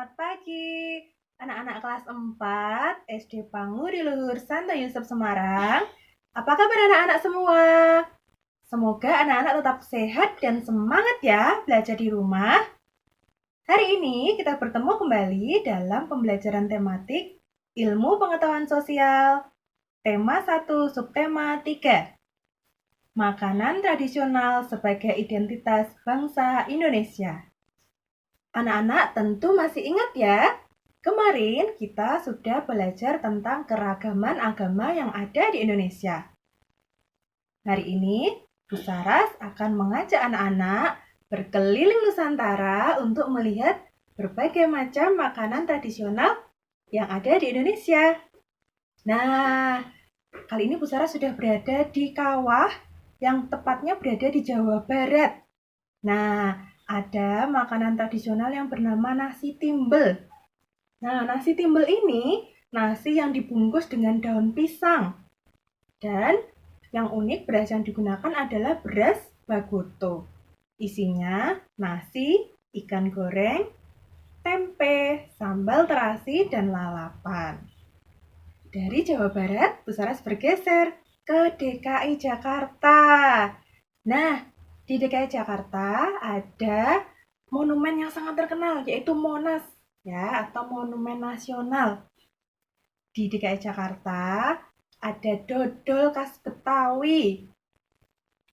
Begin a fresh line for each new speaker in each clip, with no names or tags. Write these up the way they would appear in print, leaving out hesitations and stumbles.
Selamat pagi, anak-anak kelas 4 SD Panguri Luhur Santo Yusuf Semarang. Apa kabar anak-anak semua? Semoga anak-anak tetap sehat dan semangat ya belajar di rumah. Hari ini kita bertemu kembali dalam pembelajaran tematik Ilmu Pengetahuan Sosial, tema 1, subtema 3. Makanan tradisional sebagai identitas bangsa Indonesia. Anak-anak tentu masih ingat ya, kemarin kita sudah belajar tentang keragaman agama yang ada di Indonesia. Hari ini, Bu Saras akan mengajak anak-anak berkeliling Nusantara untuk melihat berbagai macam makanan tradisional yang ada di Indonesia. Nah, kali ini Bu Saras sudah berada di kawah yang tepatnya berada di Jawa Barat. Nah, ada makanan tradisional yang bernama nasi timbel. Nah, nasi timbel ini nasi yang dibungkus dengan daun pisang. Dan yang unik beras yang digunakan adalah beras bagoto. Isinya nasi, ikan goreng, tempe, sambal terasi, dan lalapan. Dari Jawa Barat, Bu Saras bergeser ke DKI Jakarta. Nah, di DKI Jakarta ada monumen yang sangat terkenal, yaitu Monas, ya, atau Monumen Nasional. Di DKI Jakarta ada dodol khas Betawi.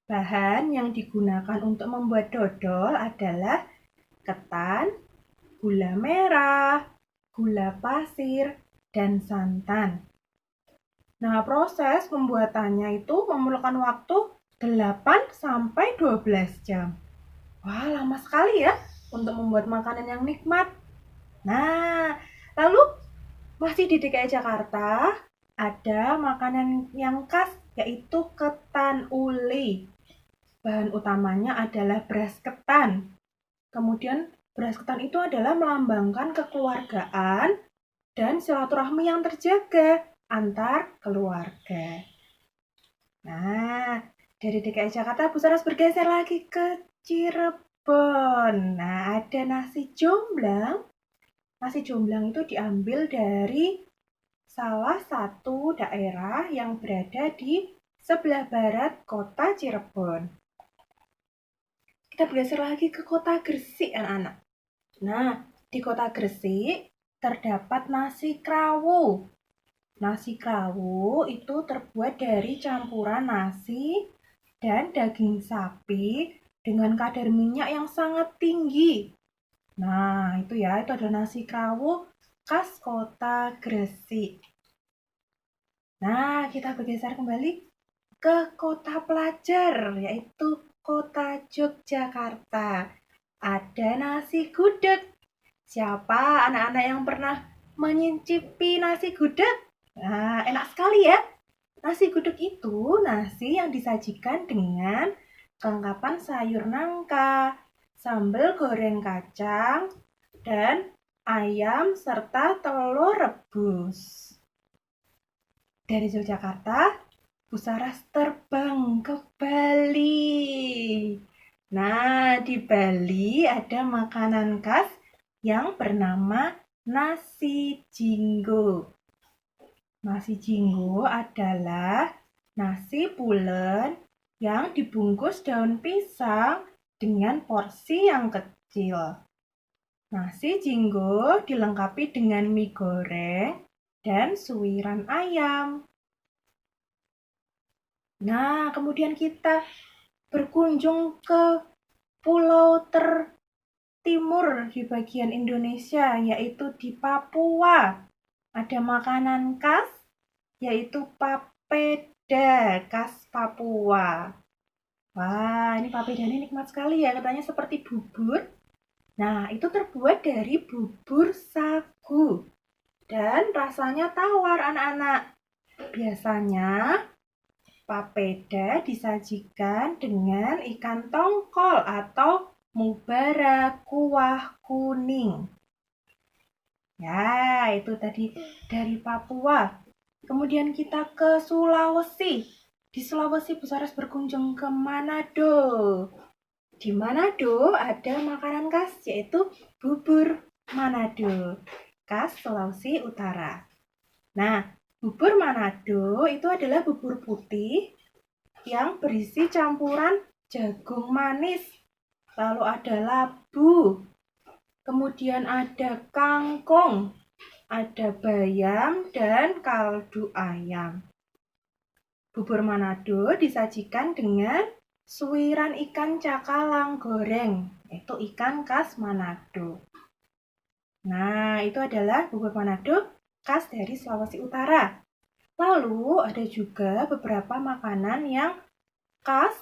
Bahan yang digunakan untuk membuat dodol adalah ketan, gula merah, gula pasir, dan santan. Nah, proses pembuatannya itu memerlukan waktu 8-12 jam. Wah, lama sekali ya untuk membuat makanan yang nikmat. Nah, lalu masih di DKI Jakarta ada makanan yang khas yaitu ketan uli. Bahan utamanya adalah beras ketan. Kemudian beras ketan itu adalah melambangkan kekeluargaan dan silaturahmi yang terjaga antar keluarga. Nah, dari DKI Jakarta, Bu Saras bergeser lagi ke Cirebon. Nah, ada nasi jomblang. Nasi jomblang itu diambil dari salah satu daerah yang berada di sebelah barat kota Cirebon. Kita bergeser lagi ke kota Gresik, anak-anak. Nah, di kota Gresik terdapat nasi krawu. Nasi krawu itu terbuat dari campuran nasi dan daging sapi dengan kadar minyak yang sangat tinggi. Nah, itu adalah nasi krawu khas kota Gresik. Nah, kita bergeser kembali ke kota pelajar, yaitu kota Yogyakarta. Ada nasi gudeg. Siapa anak-anak yang pernah menyicipi nasi gudeg? Nah, enak sekali ya. Nasi gudeg itu nasi yang disajikan dengan kelengkapan sayur nangka, sambal goreng kacang, dan ayam serta telur rebus. Dari Yogyakarta, Bu Saras terbang ke Bali. Nah, di Bali ada makanan khas yang bernama nasi jinggo. Nasi jinggo adalah nasi pulen yang dibungkus daun pisang dengan porsi yang kecil. Nasi jinggo dilengkapi dengan mie goreng dan suiran ayam. Nah, kemudian kita berkunjung ke pulau tertimur di bagian Indonesia, yaitu di Papua. Ada makanan khas, yaitu papeda khas Papua. Wah, ini papeda ini nikmat sekali ya, katanya seperti bubur. Nah, itu terbuat dari bubur sagu. Dan rasanya tawar, anak-anak. Biasanya, papeda disajikan dengan ikan tongkol atau mubara kuah kuning. Ya, itu tadi dari Papua. Kemudian kita ke Sulawesi. Di Sulawesi, Bu Saras berkunjung ke Manado. Di Manado ada makanan khas yaitu bubur Manado, khas Sulawesi Utara. Nah, bubur Manado itu adalah bubur putih yang berisi campuran jagung manis, lalu ada labu, kemudian ada kangkung, ada bayam, dan kaldu ayam. Bubur Manado disajikan dengan suiran ikan cakalang goreng, yaitu ikan khas Manado. Nah, itu adalah bubur Manado khas dari Sulawesi Utara. Lalu ada juga beberapa makanan yang khas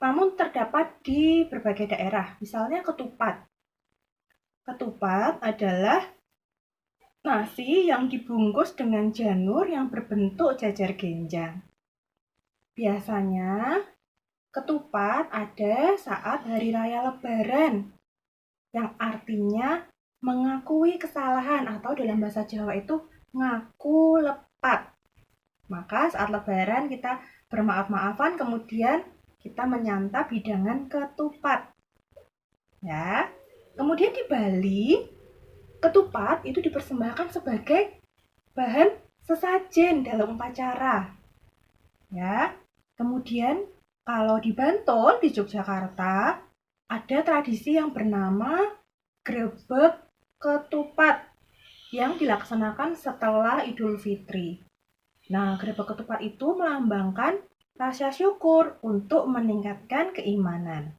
namun terdapat di berbagai daerah. Misalnya ketupat. Ketupat adalah nasi yang dibungkus dengan janur yang berbentuk jajar genjang. Biasanya ketupat ada saat hari raya Lebaran, yang artinya mengakui kesalahan atau dalam bahasa Jawa itu ngaku lepat. Maka saat Lebaran kita bermaaf-maafan, kemudian kita menyantap hidangan ketupat. Ya. Kemudian di Bali, ketupat itu dipersembahkan sebagai bahan sesajen dalam upacara. Ya. Kemudian kalau di Bantul di Yogyakarta ada tradisi yang bernama grebek ketupat yang dilaksanakan setelah Idul Fitri. Nah, grebek ketupat itu melambangkan rasa syukur untuk meningkatkan keimanan.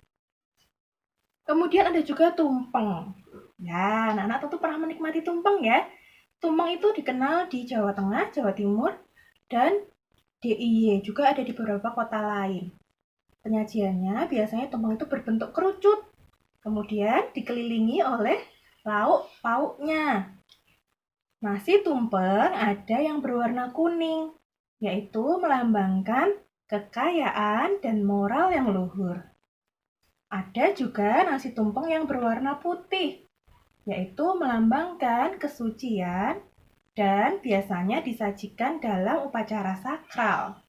Kemudian ada juga tumpeng. Ya, anak-anak tentu pernah menikmati tumpeng ya. Tumpeng itu dikenal di Jawa Tengah, Jawa Timur, dan DIY juga ada di beberapa kota lain. Penyajiannya biasanya tumpeng itu berbentuk kerucut, kemudian dikelilingi oleh lauk pauknya. Nasi tumpeng ada yang berwarna kuning, yaitu melambangkan kekayaan dan moral yang luhur. Ada juga nasi tumpeng yang berwarna putih, yaitu melambangkan kesucian dan biasanya disajikan dalam upacara sakral.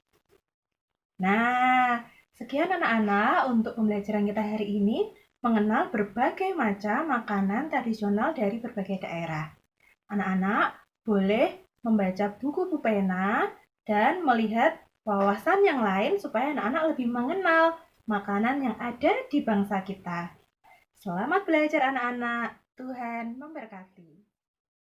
Nah, sekian anak-anak untuk pembelajaran kita hari ini mengenal berbagai macam makanan tradisional dari berbagai daerah. Anak-anak boleh membaca buku pena dan melihat wawasan yang lain supaya anak-anak lebih mengenal makanan yang ada di bangsa kita. Selamat belajar anak-anak. Tuhan memberkati.